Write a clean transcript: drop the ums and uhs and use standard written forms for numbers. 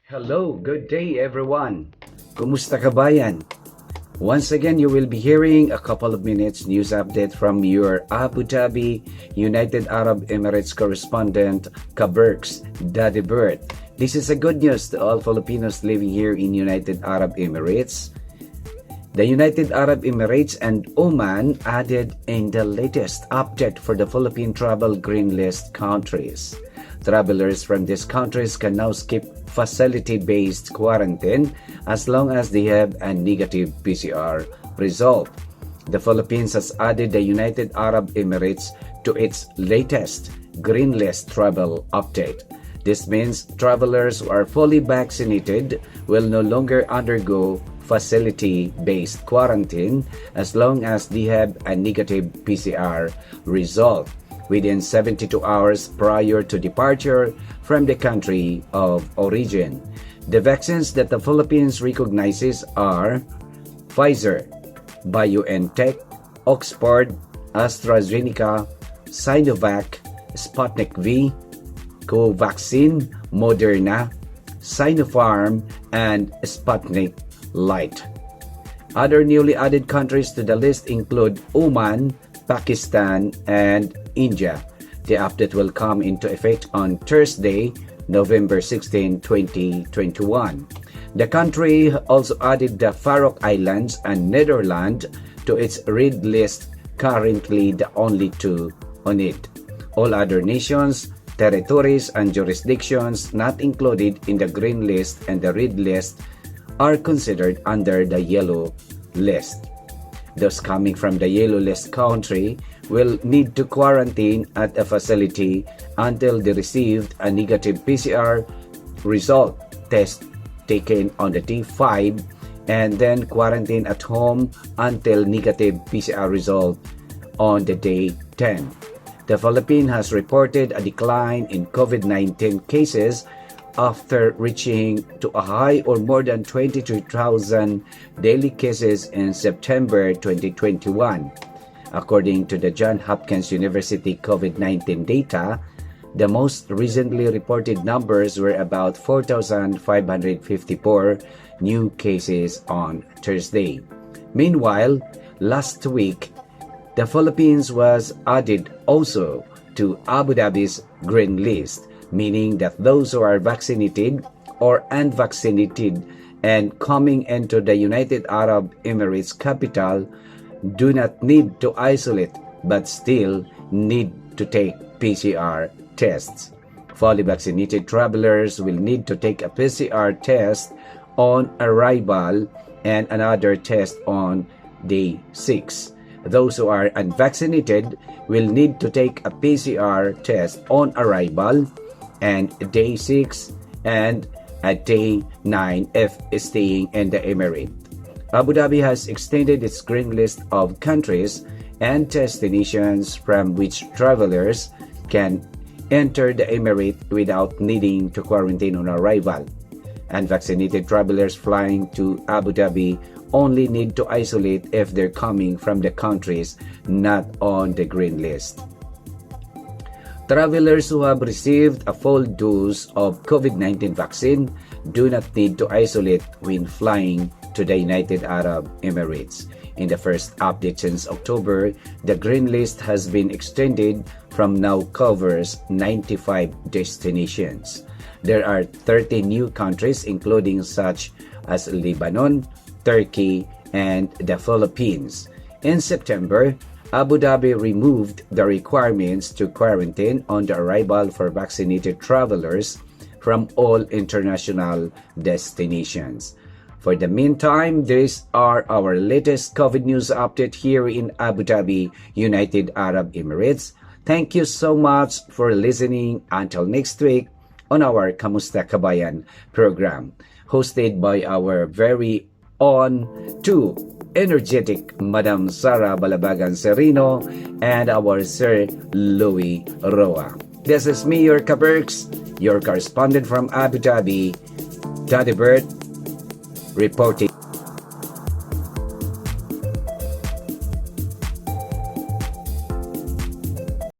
Hello, good day everyone. Kumusta kabayan? Once again, you will be hearing a couple of minutes news update from your Abu Dhabi, United Arab Emirates correspondent, Kaberks, Daddy Bird. This is a good news to all Filipinos living here in United Arab Emirates. The United Arab Emirates and Oman added in the latest update for the Philippine Travel Green List countries. Travelers from these countries can now skip facility-based quarantine as long as they have a negative PCR result. The Philippines has added the United Arab Emirates to its latest Green List travel update. This means travelers who are fully vaccinated will no longer undergo facility-based quarantine as long as they have a negative PCR result within 72 hours prior to departure from the country of origin. The vaccines that the Philippines recognizes are Pfizer, BioNTech, Oxford, AstraZeneca, Sinovac, Sputnik V, Covaxin, Moderna, Sinopharm, and Sputnik Light. Other newly added countries to the list include Oman, Pakistan, and India. The update will come into effect on Thursday, November 16, 2021. The country also added the Faroe Islands and Netherlands to its red list, currently the only two on it. All other nations, territories, and jurisdictions not included in the green list and the red list are considered under the yellow list. Those coming from the yellow list country will need to quarantine at a facility until they received a negative PCR result test taken on the day 5 and then quarantine at home until negative PCR result on the day 10. The Philippines has reported a decline in COVID-19 cases after reaching to a high or more than 22,000 daily cases in September 2021. According to the Johns Hopkins University COVID-19 data, the most recently reported numbers were about 4,554 new cases on Thursday. Meanwhile, last week, the Philippines was added also to Abu Dhabi's green list, meaning that those who are vaccinated or unvaccinated and coming into the United Arab Emirates capital do not need to isolate but still need to take PCR tests. Fully vaccinated travelers will need to take a PCR test on arrival and another test on day 6. Those who are unvaccinated will need to take a PCR test on arrival and day 6 and at day 9 if staying in the Emirate. Abu Dhabi has extended its green list of countries and destinations from which travelers can enter the Emirate without needing to quarantine on arrival. Unvaccinated travelers flying to Abu Dhabi only need to isolate if they're coming from the countries not on the green list. Travelers who have received a full dose of COVID-19 vaccine do not need to isolate when flying to the United Arab Emirates. In the first update since October, the green list has been extended from now covers 95 destinations. There are 30 new countries including such as Lebanon, Turkey, and the Philippines. In September, Abu Dhabi removed the requirements to quarantine on the arrival for vaccinated travelers from all international destinations. For the meantime, these are our latest COVID news update here in Abu Dhabi, United Arab Emirates. Thank you so much for listening. Until next week on our Kamusta Kabayan program, hosted by our very own two energetic Madam Sara Balabagan Serino and our Sir Louis Roa. This is me, your Kaberks, your correspondent from Abu Dhabi, Daddy Bird, reporting.